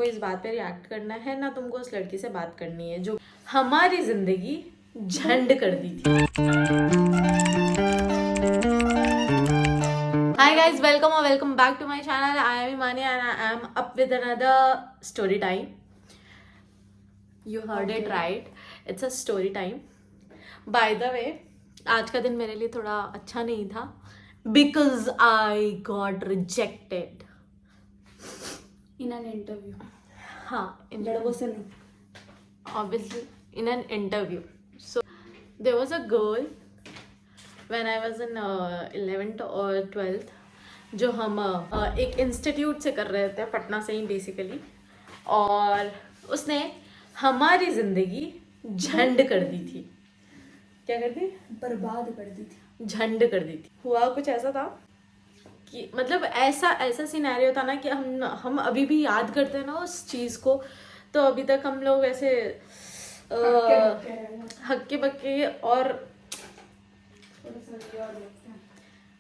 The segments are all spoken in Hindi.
तुमको इस बात पे रिएक्ट करना है ना तुमको उस लड़की से बात करनी है जो हमारी जिंदगी झंड कर दी थी। Hi guys, welcome or welcome back to my channel. I am Imani and I am up with another story time. You heard it right. It's a story time. By the way, आज का दिन मेरे लिए थोड़ा अच्छा नहीं था because I got rejected. In an interview. हाँ, लड़कों से नहीं. obviously in an interview. So there was a girl when I was in 11th और 12th जो हम एक इंस्टीट्यूट से कर रहे थे पटना से ही बेसिकली, और उसने हमारी जिंदगी झंड कर दी थी। क्या कर दी? बर्बाद कर दी थी. झंड कर दी थी। हुआ कुछ ऐसा था कि मतलब ऐसा सिनेरियो था ना कि हम अभी भी याद करते हैं ना उस चीज को, तो अभी तक हम लोग ऐसे हक्के बक्के और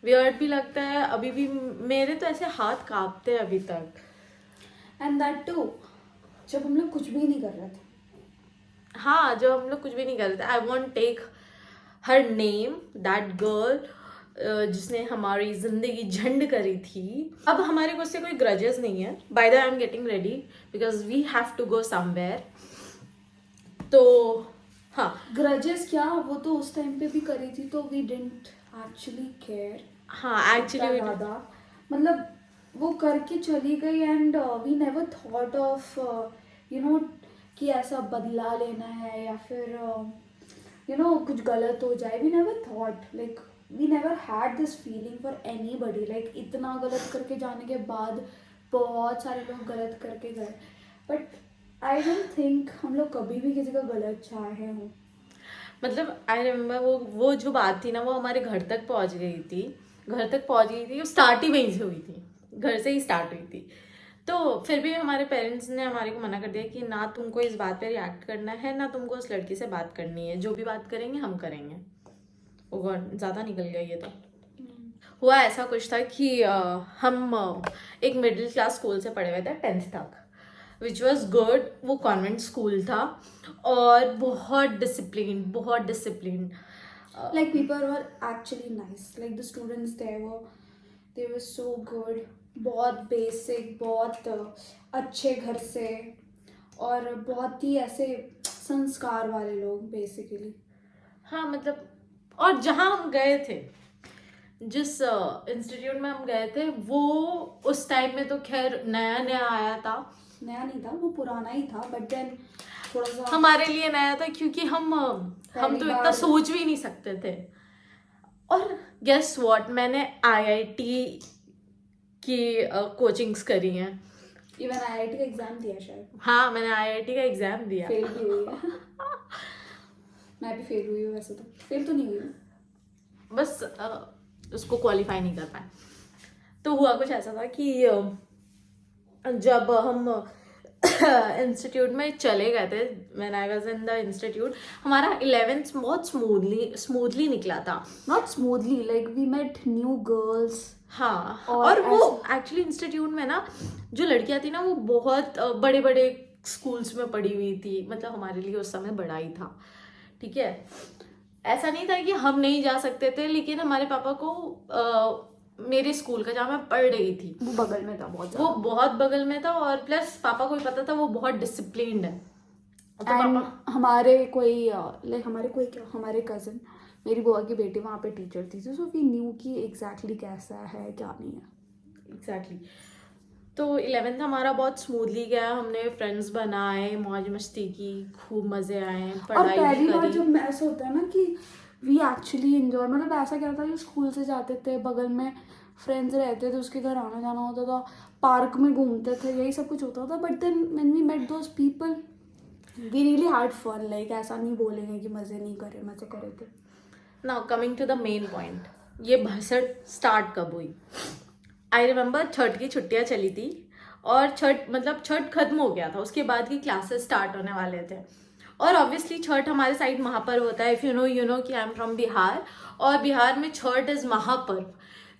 वियर्ड भी लगता है। अभी भी मेरे तो ऐसे हाथ कांपते हैं अभी तक। एंड दैट टू जब हम लोग कुछ भी नहीं कर रहे थे. हाँ, जब हम लोग कुछ भी नहीं कर रहे थे। I won't take her name, that girl जिसने हमारी जिंदगी झंड करी थी। अब हमारे को उससे कोई ग्रजेस नहीं है। By the I am getting ready because we have to go somewhere. तो हाँ, ग्रजेस क्या, वो तो उस टाइम पे भी करी थी तो वी डिडंट एक्चुअली केयर. हाँ एक्चुअली ज़्यादा मतलब वो करके चली गई and we never thought of you know कि ऐसा बदला लेना है या फिर यू नो कुछ गलत हो जाए. We never thought like we never had this feeling for anybody. Like इतना गलत करके जाने के बाद बहुत सारे लोग गलत करके गए, बट आई डोंट थिंक हम लोग कभी भी किसी का गलत चाहे हों. मतलब आई रिमेम्बर वो जो बात थी ना वो हमारे घर तक पहुंच गई थी. वो स्टार्ट ही वहीं से हुई थी, घर से ही स्टार्ट हुई थी. तो फिर भी हमारे पेरेंट्स ने हमारे को मना कर दिया कि ना तुमको इस बात पे रिएक्ट करना है ना तुमको उस लड़की से बात करनी है. जो भी बात करेंगे हम करेंगे. ओ गॉड, ज़्यादा निकल गया ये तो. हुआ ऐसा कुछ था कि हम एक मिडिल क्लास स्कूल से पढ़े हुए थे 10th तक, विच वॉज गुड. वो कॉन्वेंट स्कूल था और बहुत discipline. Like people were actually nice. Like the students they were so good. बहुत basic, बहुत अच्छे घर से और बहुत ही ऐसे संस्कार वाले लोग basically. हाँ मतलब, और जहाँ हम गए थे, जिस इंस्टीट्यूट में हम गए थे, वो उस टाइम में तो खैर नया आया था. नया नहीं था, वो पुराना ही था, बट देन थोड़ा सा हमारे लिए नया था क्योंकि हम तो इतना सोच भी नहीं सकते थे. और गेस व्हाट, मैंने आईआईटी की कोचिंग्स करी हैं. इवन आईआईटी का एग्जाम दिया शायद. हाँ, मैंने आईआईटी का एग्जाम दिया. फेल भी हुई है. मैं भी फेल हुई हूँ. वैसे तो फेल तो नहीं हुई हूँ, बस उसको क्वालिफाई नहीं कर पाए. तो हुआ कुछ ऐसा था कि जब हम इंस्टीट्यूट में चले गए थे, when I was in the institute, हमारा 11th बहुत स्मूथली निकला था. Not smoothly, like we met new girls. हाँ, और वो एक्चुअली इंस्टीट्यूट में ना जो लड़कियां थी ना वो बहुत बड़े बड़े स्कूल्स में पढ़ी हुई थी. मतलब हमारे लिए उस समय बड़ा ही था. ठीक है, ऐसा नहीं था कि हम नहीं जा सकते थे, लेकिन हमारे पापा को मेरे स्कूल का जहाँ मैं पढ़ रही थी वो बगल में था, वो बहुत बगल में था, और प्लस पापा को भी पता था वो बहुत डिसिप्लिन्ड है. तो पापा हमारे कज़न, मेरी बुआ की बेटी वहाँ पे टीचर थी, सो वी न्यू कि एग्जैक्टली कैसा है क्या नहीं है. एग्जैक्टली. तो 11th हमारा बहुत स्मूथली गया. हमने फ्रेंड्स बनाए, मौज मस्ती की, खूब मजे आए, पढ़ाई और पहली बार करी. जब ऐसा होता है ना कि वी एक्चुअली एंजॉय. मतलब ऐसा क्या था कि स्कूल से जाते थे, बगल में फ्रेंड्स रहते थे, उसके घर आना जाना होता था, पार्क में घूमते थे, यही सब कुछ होता था. But then when we met those people we really had fun. Like ऐसा नहीं बोलेंगे कि मज़े नहीं करे, मज़े करे थे. Now coming to the main point, ये भसड़ स्टार्ट कब हुई? आई रिमेम्बर छठ की छुट्टियां चली थी और छठ खत्म हो गया था. उसके बाद की क्लासेस स्टार्ट होने वाले थे. और ऑब्वियसली छठ हमारे साइड महापर्व होता है. इफ़ यू नो कि आई एम फ्रॉम बिहार, और बिहार में छठ इज़ महापर्व.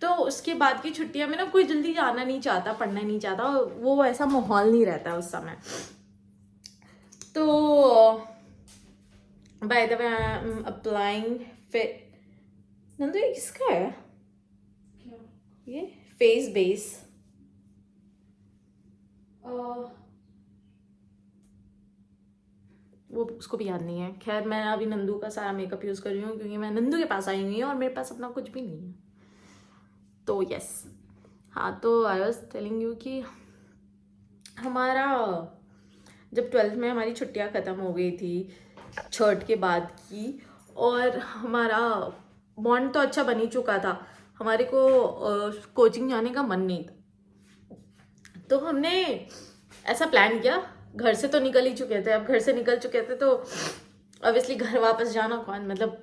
तो उसके बाद की छुट्टियां में ना कोई जल्दी जाना नहीं चाहता, पढ़ना नहीं चाहता, वो ऐसा माहौल नहीं रहता उस समय। तो by the way I am applying Nandu ये किसका है ये फेस बेस? वो उसको भी याद नहीं है। खैर मैं अभी नंदू का सारा मेकअप यूज कर रही हूँ क्योंकि मैं नंदू के पास आई हुई हूँ और मेरे पास अपना कुछ भी नहीं है। तो यस, हाँ, तो आई वॉज टेलिंग यू कि हमारा जब 12th में हमारी छुट्टियां ख़त्म हो गई थी छठ के बाद की, और हमारा बॉन्ड तो अच्छा बन ही चुका था, हमारे को कोचिंग जाने का मन नहीं था। तो हमने ऐसा प्लान किया, घर से तो निकल ही चुके थे, अब घर से निकल चुके थे तो ऑब्वियसली घर वापस जाना कौन, मतलब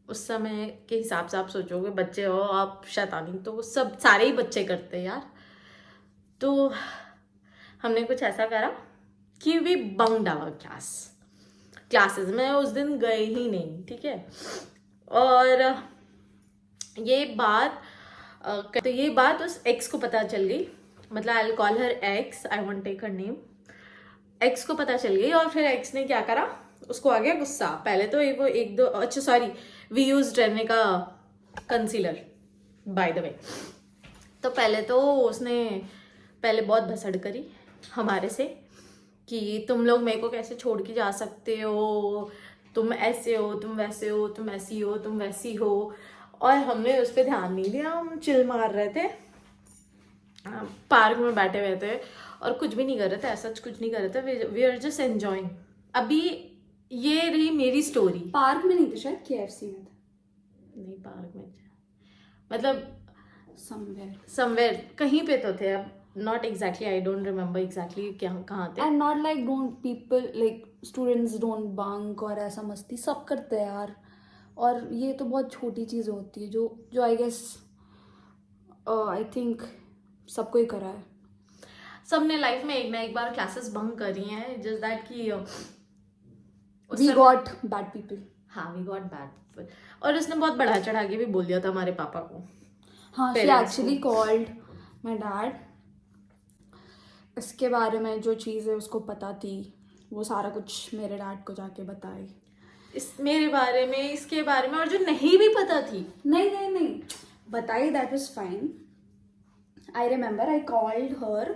उस समय के हिसाब से आप सोचोगे बच्चे हो आप शैतानी, तो सब सारे ही बच्चे करते हैं यार। तो हमने कुछ ऐसा करा कि वी बंक्ड आवर क्लासेस में उस दिन गए ही नहीं, ठीक है। और ये बात उस एक्स को पता चल गई, मतलब I will call her ex, I won't take her name. Ex को पता चल गई और फिर एक्स ने क्या करा, उसको आ गया गुस्सा। पहले तो वो एक दो, अच्छा सॉरी, वी यूज रहने का कंसीलर बाय द वे। तो पहले तो उसने बहुत भसड़ करी हमारे से कि तुम लोग मेरे को कैसे छोड़ के जा सकते हो, तुम ऐसे हो, तुम वैसे हो, तुम ऐसी हो, तुम वैसी हो। और हमने उस पर ध्यान नहीं दिया, हम चिल मार रहे थे, पार्क में बैठे हुए थे और कुछ भी नहीं कर रहे थे, ऐसा कुछ नहीं कर रहे थे, वी आर जस्ट एंजॉइंग। अभी ये रही मेरी स्टोरी। पार्क में नहीं थे शायद, KFC में था। नहीं पार्क में, मतलब समवेयर कहीं पे तो थे, अब not exactly, I don't remember exactly कहाँ थे। And not like don't people like students don't bunk और ऐसा मस्ती सब करते हैं यार। और ये तो बहुत छोटी चीज़ होती है जो आई गेस आई थिंक सबको ही करा है। सबने लाइफ में एक ना एक बार क्लासेस बंक करी हैं, जस्ट दैट कि वी गॉट बैड पीपल। हाँ, वी गॉट बैड। और उसने बहुत बढ़ा चढ़ा के भी बोल दिया था हमारे पापा को। हाँ, she actually called my dad. इसके बारे में जो चीज़ है उसको पता थी, वो सारा कुछ मेरे डैड को जाके बताई, मेरे बारे में, इसके बारे में, और जो नहीं भी पता थी नहीं बताई। That was fine. I remember I called her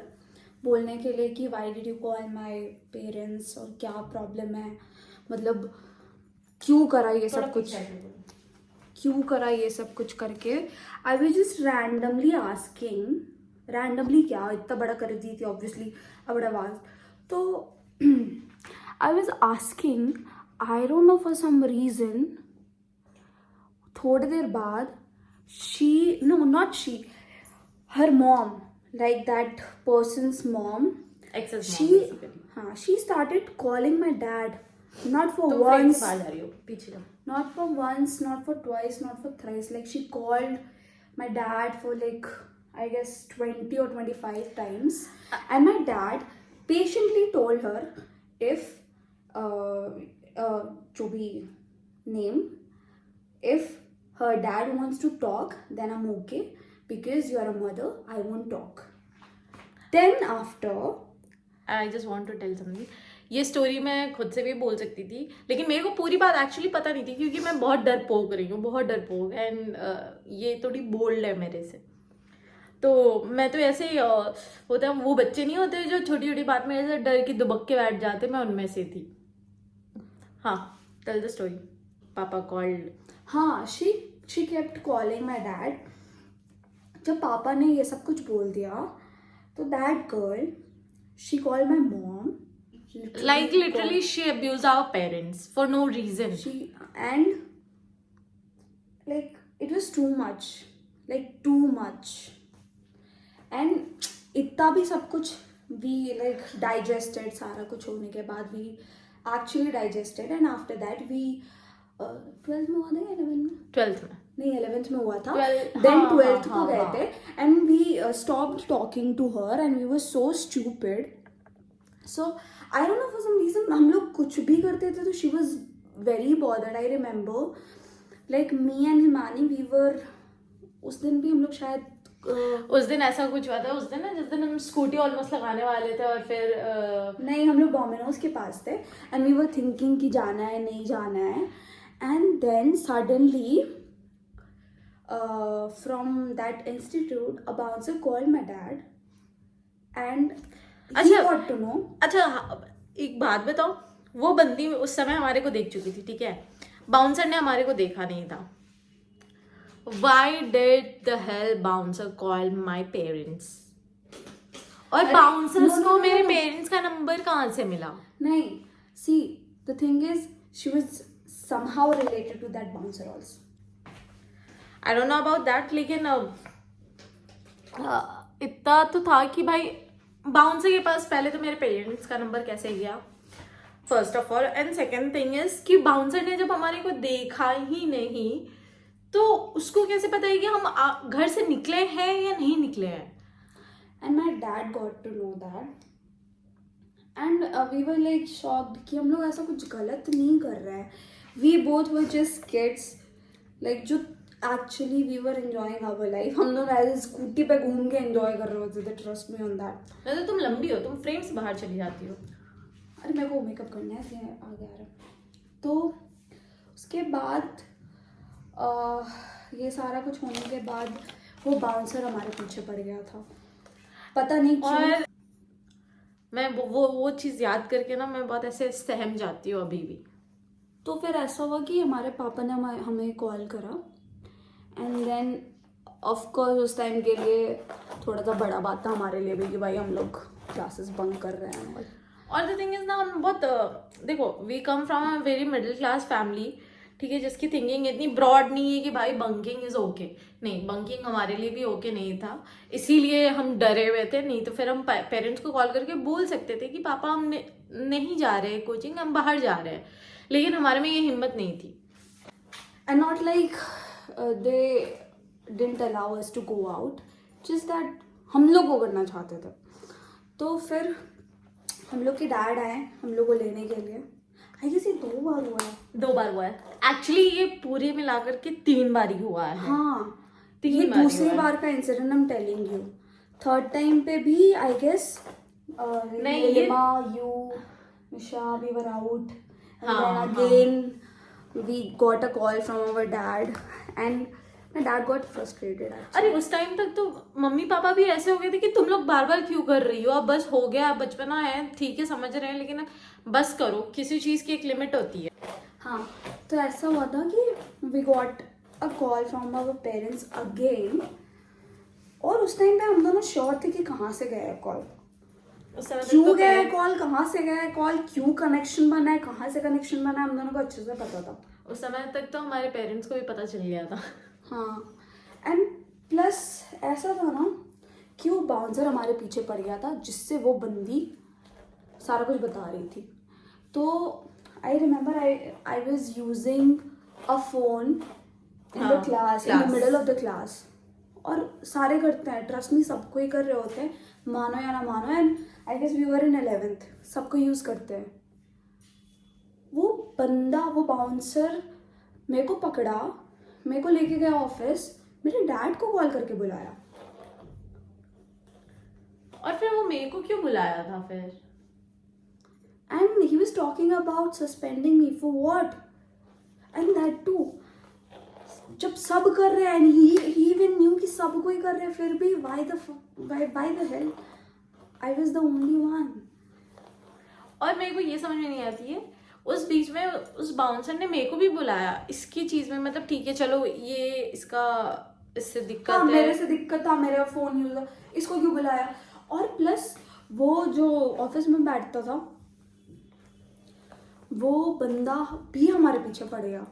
बोलने के लिए कि why did you call my parents और क्या प्रॉब्लम है, मतलब क्यों करा ये सब कुछ, क्यों करा ये सब कुछ करके। I was just randomly asking, randomly क्या, इतना बड़ा कर दी थी ऑब्वियसली, बड़ा आवाज। तो I was asking, I don't know for some reason, थोड़ी देर बाद her mom, like that person's mom, she started calling my dad, not for once, not for once, not for twice, not for thrice, like she called my dad for like I guess 20 or 25 times, and my dad patiently told her if to be name, if her dad wants to talk then I'm okay, because you are a mother, I won't talk. Then after I just want to tell something. ये स्टोरी मैं खुद से भी बोल सकती थी, लेकिन मेरे को पूरी बात एक्चुअली पता नहीं थी क्योंकि मैं बहुत डरपोक रही हूँ, बहुत डरपोक, एंड ये थोड़ी बोल्ड है मेरे से। तो मैं तो ऐसे होता है, वो बच्चे नहीं होते जो छोटी छोटी बात में ऐसे डर के दुबक के बैठ जाते, मैं उनमें से थी। हाँ, टेल द स्टोरी। पापा कॉल्ड, हाँ, she kept calling my dad. जब पापा ने ये सब कुछ बोल दिया तो that girl, she called my mom, like literally she abused our parents for no reason. And like it was too much, like too much. And इतना भी सब कुछ we like digested, सारा कुछ होने के बाद we actually digested, and after that we 12th में हुआ था या 11th में? 12th में नहीं, 11th में हुआ था। Then 12th को गए थे, and we stopped talking to her, and we were so stupid. So I don't know, for some reason हम लोग कुछ भी करते थे तो she was very bothered. I remember like me and Himani, we were उस दिन भी हम लोग शायद उस दिन ऐसा कुछ हुआ था, उस दिन ना जिस दिन हम स्कूटी ऑलमोस्ट लगाने वाले थे और फिर नहीं, हम लोग डोमिनोज के पास थे एंड वी वर थिंकिंग कि जाना है नहीं जाना है, and then suddenly from that institute a bouncer called my dad and he अच्छा। Got to know. अच्छा एक बात बताओ, वो बंदी उस समय हमारे को देख चुकी थी, ठीक है, बाउंसर ने हमारे को देखा नहीं था। Why did the hell bouncer call my parents? और अरे, बाउंसर्स no, no, को no, मेरे no. पेरेंट्स का नंबर कहाँ से मिला? नहीं, see the thing is she was somehow related to that bouncer also. I don't know about that, लेकिन इतना तो था कि भाई बाउंसर के पास पहले तो मेरे पेरेंट्स का नंबर कैसे गया, first of all, and second thing is कि बाउंसर ने जब हमारे को देखा ही नहीं तो उसको कैसे पता है कि हम घर से निकले हैं या नहीं निकले हैं? And my dad got to know that. And we were like shocked कि हम लोग ऐसा कुछ गलत नहीं कर रहे हैं. We both were just kids. Like जो actually we were enjoying our life. हम लोग ऐसे स्कूटी पे घूम के enjoy कर रहे होते थे. Trust me on that. वैसे तुम लंबी हो, तुम फ्रेम से बाहर चली जाती हो। अरे मेरे को मेकअप करना है इसलिए आगे आ रहा। तो उसके बाद ये सारा कुछ होने के बाद वो बाउंसर हमारे पीछे पड़ गया था, पता नहीं क्यों। और मैं वो चीज़ याद करके ना मैं बहुत ऐसे सहम जाती हूँ अभी भी। तो फिर ऐसा हुआ कि हमारे पापा ने हमें कॉल करा एंड देन ऑफ कोर्स उस टाइम के लिए थोड़ा सा बड़ा बात था हमारे लिए भी कि भाई हम लोग क्लासेस बंक कर रहे हैं। और द थिंग इज ना, हम बहुत देखो, we come from a very middle class family, ठीक है, जिसकी थिंकिंग इतनी ब्रॉड नहीं है कि भाई बंकिंग इज ओके। नहीं, बंकिंग हमारे लिए भी ओके नहीं था, इसीलिए हम डरे हुए थे। नहीं तो फिर हम पेरेंट्स को कॉल करके बोल सकते थे कि पापा हम नहीं जा रहे कोचिंग, हम बाहर जा रहे हैं, लेकिन हमारे में ये हिम्मत नहीं थी। And not like they didn't allow us to go out, just that हम लोग वो करना चाहते थे। तो फिर हम लोग के डैड आए हम लोग को लेने के लिए। आई गेस ये 2 बार हुआ है। 2 बार हुआ है एक्चुअली, ये पूरे मिलाकर के 3 बार ही हुआ है। हाँ, तीन ये बार दूसरी हुआ है। बार का इंसिडेंट हम टेलिंग यू। थर्ड टाइम पे भी आई गेस नहीं, ये you Nisha we were out and हाँ, then again we got a call from our dad and my dad got frustrated. अरे उस टाइम तक तो मम्मी पापा भी ऐसे हो गए थे कि तुम लोग बार बार क्यों कर रही हो, अब बस हो गया, बचपना है, ठीक है समझ रहे हैं, लेकिन बस करो, किसी चीज की एक लिमिट होती है। हाँ, तो ऐसा हुआ था कि we got a call from our parents again, और उस टाइम पे हम दोनों श्योर थे कि कहाँ से गया है कॉल, उस समय तक क्यों तो गया है कॉल, कहाँ से गया है कॉल, क्यों कनेक्शन बना है, कहाँ से कनेक्शन बना है, हम दोनों को अच्छे से पता था। उस समय तक तो हमारे पेरेंट्स को भी पता चल गया था। हाँ, एंड प्लस ऐसा था ना कि वो बाउंसर हमारे पीछे पड़ गया था, जिससे वो बंदी सारा कुछ बता रही थी। तो I remember I was using a phone in the class, in the middle of the class, और सारे करते हैं, ट्रस्ट मी, सबको ही कर रहे होते हैं, मानो या ना मानो। And I guess we were in 11th, सबको यूज करते हैं। वो बंदा, वो बाउंसर मेरे को पकड़ा, मेरे को लेके गया ऑफिस, मेरे डैड को कॉल करके बुलाया। और फिर वो मेरे को क्यों बुलाया था फिर? And he was talking about suspending me for what, and that too जब सब कर रहे हैं, एंड ही इवन न्यू कि सब कोई कर रहे हैं, फिर भी why the hell I was the only one. और मेरे को ये समझ में नहीं आती है, उस बीच में उस बाउंसर ने मेरे को भी बुलाया इसकी चीज में, मतलब ठीक है चलो ये इससे दिक्कत हाँ, है, मेरे से दिक्कत था, मेरा फोन यूज, इसको क्यों बुलाया। और प्लस वो जो ऑफिस में बैठता था वो बंदा भी हमारे पीछे पड़ गया,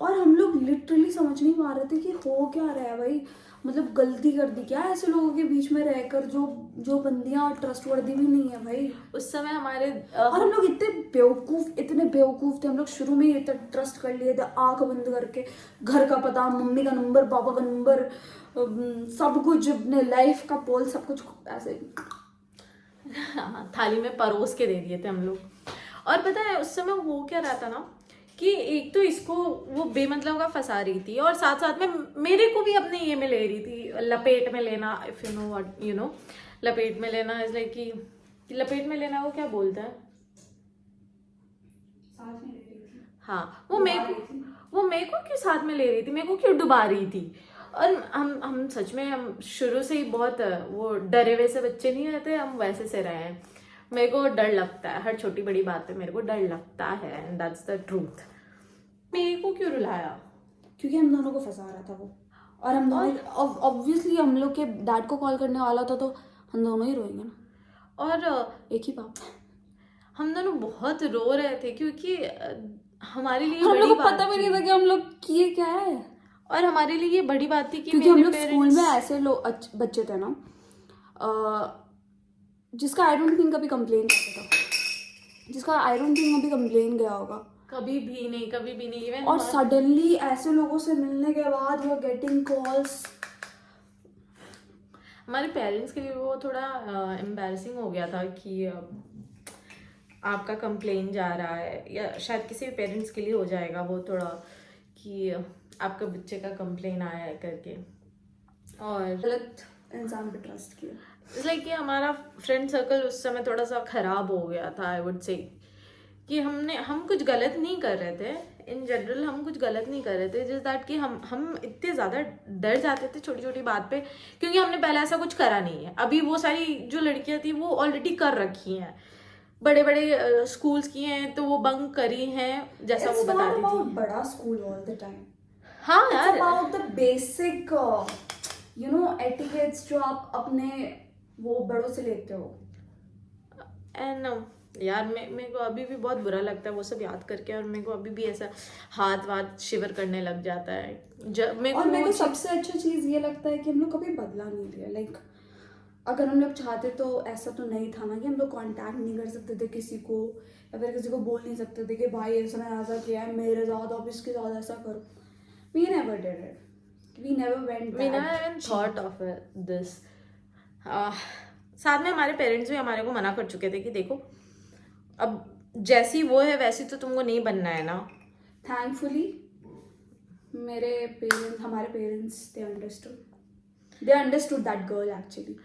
और हम लोग लिटरली समझ नहीं पा रहे थे कि हो क्या रहा है भाई, मतलब गलती कर दी क्या ऐसे लोगों के बीच में रहकर, जो बंदियां ट्रस्टवर्दी भी नहीं है भाई। उस समय हमारे और हम लोग इतने बेवकूफ थे, हम लोग शुरू में ही इतना ट्रस्ट कर लिए थे, आंख बंद करके, घर का पता, मम्मी का नंबर, पापा का नंबर, सब कुछ, अपने लाइफ का पोल, सब कुछ ऐसे हाँ, थाली में परोस के दे दिए थे हम लोग। और पता है उस समय हो क्या रहा था ना कि एक तो इसको वो बेमतलब का फंसा रही थी और साथ साथ में मेरे को भी अपने ये में ले रही थी, लपेट में लेना, if you know what you know, लपेट में लेना इज लाइक कि लपेट में लेना वो क्या बोलता है, साथ में ले रही थी, हाँ वो मेरे को क्यों साथ में ले रही थी, मेरे को क्यों डुबा रही थी। और हम सच में हम शुरू से ही बहुत वो डरे हुए से बच्चे नहीं रहते, हम वैसे से रहे हैं। मेरे को डर लगता है हर छोटी बड़ी बात पे, मेरे को डर लगता है एंड दैट्स द ट्रूथ। मेरे को क्यों रुलाया? क्योंकि हम दोनों को फंसा रहा था वो, और हम दोनों ऑब्वियसली हम लोग के डैड को कॉल करने वाला था, तो हम दोनों ही रोएंगे ना, और एक ही बाप। हम दोनों बहुत रो रहे थे क्योंकि हमारे लिए हम बड़ी लोग को बात पता भी थी। नहीं था कि हम लोग किए क्या है, और हमारे लिए ये बड़ी बात थी कि क्योंकि हम मेरे लोग स्कूल में parents- ऐसे लोग बच्चे थे ना जिसका आई डोंट थिंक कभी कंप्लेन करता था, जिसका आई डोंट थिंक कभी कंप्लेन गया होगा, कभी भी नहीं इवन। और सडनली ऐसे लोगों से मिलने के बाद यू आर गेटिंग कॉल्स। हमारे पेरेंट्स के लिए वो थोड़ा एम्बैरसिंग हो गया था कि आपका कंप्लेन जा रहा है, या शायद किसी भी पेरेंट्स के लिए हो जाएगा वो थोड़ा कि आपका बच्चे का कंप्लेन आया है करके। और गलत इंसान पे ट्रस्ट किया। इट्स लाइक कि हमारा फ्रेंड सर्कल उस समय थोड़ा सा खराब हो गया था, आई वुड से कि हम कुछ गलत नहीं कर रहे थे, इन जनरल हम कुछ गलत नहीं कर रहे थे, जस्ट दैट कि हम इतने ज़्यादा डर जाते थे छोटी छोटी बात पे, क्योंकि हमने पहले ऐसा कुछ करा नहीं है। अभी वो सारी जो लड़कियां थी वो ऑलरेडी कर रखी हैं, बड़े बड़े स्कूल्स की हैं, तो वो बंक करी हैं जैसा वो बताती थी। बड़ा स्कूल ऑल द टाइम, हाँ यार, about the basic you know etiquettes जो आप अपने वो बड़ों से लेते हो। एंड यार मेरे को अभी भी बहुत बुरा लगता है वो सब याद करके, और मेरे को अभी भी ऐसा हाथ वाथ शिवर करने लग जाता है जब मेरे और मेरे को वो सबसे अच्छा चीज़ ये लगता है कि हम लोग कभी बदला नहीं लिया। लाइक अगर हम लोग चाहते तो ऐसा तो नहीं था ना कि हम लोग कांटेक्ट नहीं कर सकते थे किसी को, या फिर किसी को बोल नहीं सकते थे कि भाई इसने ऐसा किया है मेरे साथ, अब इसके साथ ऐसा करो। We never did it, we never went, we never even thought of this. साथ में हमारे पेरेंट्स भी हमारे को मना कर चुके थे कि देखो अब जैसी वो है वैसी तो तुमको नहीं बनना है ना। थैंकफुली मेरे पेरेंट्स, हमारे parents they understood that girl actually.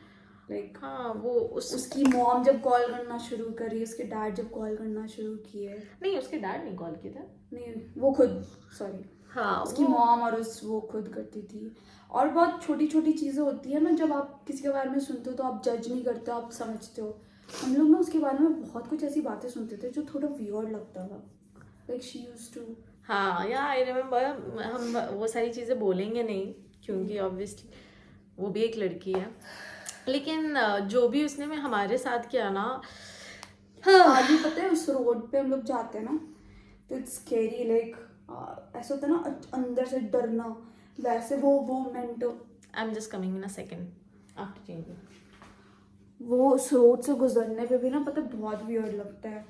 Like हाँ वो उसकी मॉम जब कॉल करना शुरू करी, उसके डैड जब कॉल करना शुरू किए, नहीं उसके डैड नहीं कॉल किया था, नहीं वो खुद, सॉरी हाँ उसकी मॉम और वो खुद करती थी। और बहुत छोटी छोटी चीज़ें होती है ना, जब आप किसी के बारे में सुनते हो तो आप जज नहीं करते, आप समझते हो। हम लोग ना उसके बारे में बहुत कुछ ऐसी बातें सुनते थे जो थोड़ा वियर्ड लगता था। लाइक शी यूज्ड टू, हाँ या आई रिमेम्बर, हम वो सारी चीज़ें बोलेंगे नहीं क्योंकि ऑब्वियसली वो भी एक लड़की है, लेकिन जो भी उसने में हमारे साथ किया ना, आज भी पता है उस रोड पे हम लोग जाते हैं ना तो इट्स स्कैरी। लाइक ऐसा होता है ना अंदर से डरना, वैसे वो moment. I am just coming in a second after changing. वो उस रोड से गुजरने पे भी ना पता है बहुत वियर्ड लगता है।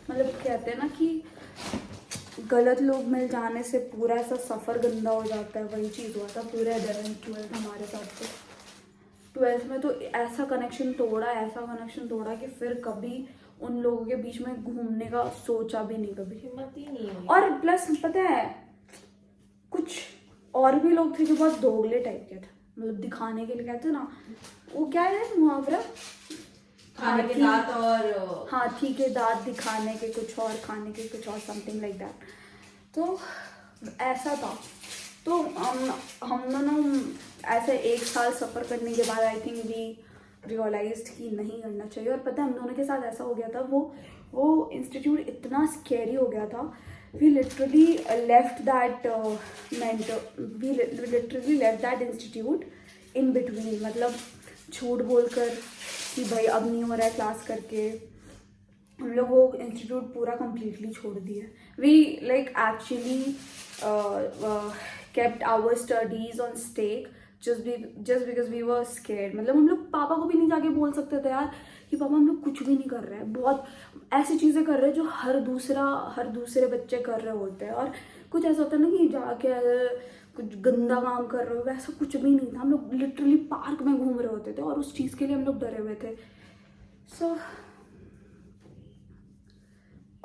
मतलब कहते हैं ना कि गलत लोग मिल जाने से पूरा ऐसा सफ़र गंदा हो जाता है, वही चीज़ हुआ था पूरे 11th-12th हमारे साथ। तो 12th में तो ऐसा कनेक्शन तोड़ा कि फिर कभी उन लोगों के बीच में घूमने का सोचा भी नहीं कभी, हिम्मत ही नहीं हुई। और प्लस पता है कुछ और भी लोग थे जो बहुत दोगले टाइप के थे, मतलब दिखाने के लिए कहते हैं ना, वो क्या है मुहावरा, खाने के दांत और हाथी के दांत दिखाने के कुछ और, खाने के कुछ और, समथिंग लाइक दैट। तो ऐसा था। तो हम दोनों ऐसे 1 साल सफ़र करने के बाद आई थिंक वी रियलाइज्ड कि नहीं करना चाहिए। और पता है हम दोनों के साथ ऐसा हो गया था, वो इंस्टीट्यूट इतना स्कैरी हो गया था, we literally left that institute in between. मतलब झूठ बोलकर कि भाई अब नहीं हो रहा है क्लास करके, हम लोग वो इंस्टीट्यूट पूरा कम्प्लीटली छोड़ दिया। We like actually kept our studies on stake just because we were scared। मतलब हम लोग पापा को भी नहीं जाके बोल सकते थे यार कि पापा हम लोग कुछ भी नहीं कर रहे हैं, बहुत ऐसी चीज़ें कर रहे हैं जो हर दूसरे बच्चे कर रहे होते हैं। और कुछ ऐसा होता है ना कि जाके कुछ गंदा काम कर रहे हो, वैसा कुछ भी नहीं था। हम लोग लिटरली पार्क में घूम रहे होते थे और उस चीज़ के लिए हम लोग डरे हुए थे। सो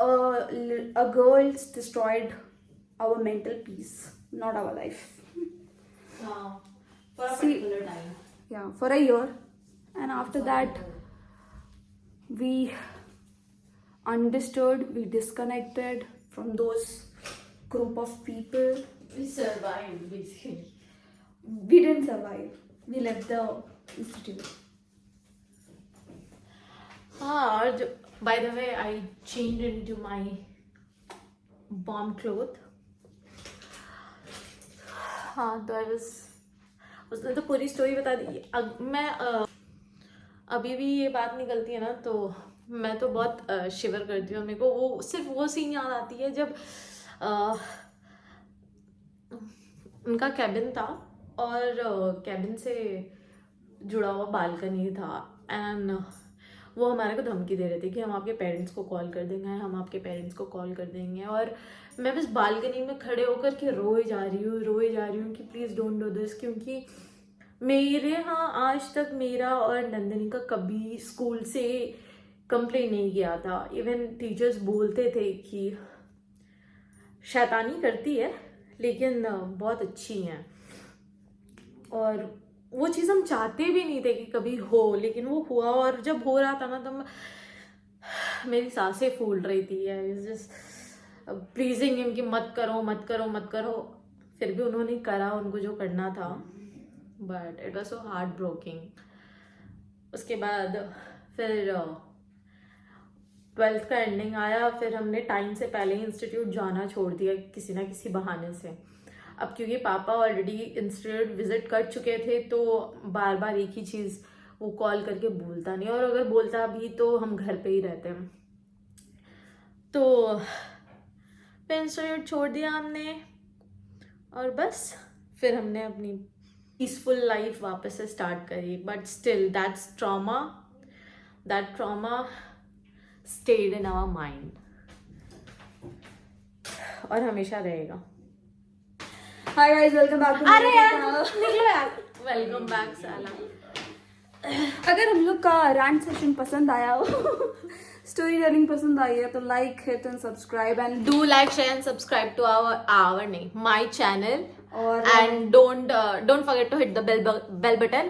a girl's destroyed our mental peace, not our life. for a See- particular time. Yeah, for a year, and after that we understood, we disconnected from those group of people. We survived basically. We didn't survive, we left the institute. हाँ, और जो by the way I changed into my bomb cloth. हाँ, तो I was, उसने तो पूरी स्टोरी बता दी। मैं अभी भी ये बात निकलती है ना तो मैं तो बहुत शिवर करती हूँ। मेरे को वो सिर्फ वो सीन याद आती है जब उनका कैबिन था और कैबिन से जुड़ा हुआ बालकनी था एंड वो हमारे को धमकी दे रहे थे कि हम आपके पेरेंट्स को कॉल कर देंगे, हम आपके पेरेंट्स को कॉल कर देंगे। और मैं बस बालकनी में खड़े होकर के रोए जा रही हूँ कि प्लीज़ डोंट डू दिस, क्योंकि मेरे यहाँ आज तक मेरा और नंदिनी का कभी स्कूल से कंप्लेन नहीं किया था। इवन टीचर्स बोलते थे कि शैतानी करती है लेकिन बहुत अच्छी हैं, और वो चीज़ हम चाहते भी नहीं थे कि कभी हो, लेकिन वो हुआ। और जब हो रहा था ना तो मेरी सांसें फूल रही थी। जस्ट प्लीजिंग हिम कि मत करो। फिर भी उन्होंने करा उनको जो करना था, but it was so heart broking. उसके बाद फिर 12th का एंडिंग आया, फिर हमने टाइम से पहले ही इंस्टीट्यूट जाना छोड़ दिया किसी ना किसी बहाने से। अब क्योंकि पापा ऑलरेडी इंस्टीट्यूट विजिट कर चुके थे तो बार बार एक ही चीज़ वो कॉल करके बोलता नहीं, और अगर बोलता भी तो हम घर पे ही रहते हैं। तो फिर इंस्टीट्यूट छोड़ दिया हमने और बस फिर हमने अपनी पीसफुल लाइफ वापस से स्टार्ट करी। But still that trauma stayed in our mind और हमेशा रहेगा। Hi guys, welcome back to अरे my यार channel. निकलो यार, वेलकम बैक साला। अगर हम लोग का रैंट सेशन पसंद आया हो, स्टोरी टेलिंग पसंद आई है तो like hit and subscribe and Do like, share and subscribe to my channel, और and don't forget to hit the bell button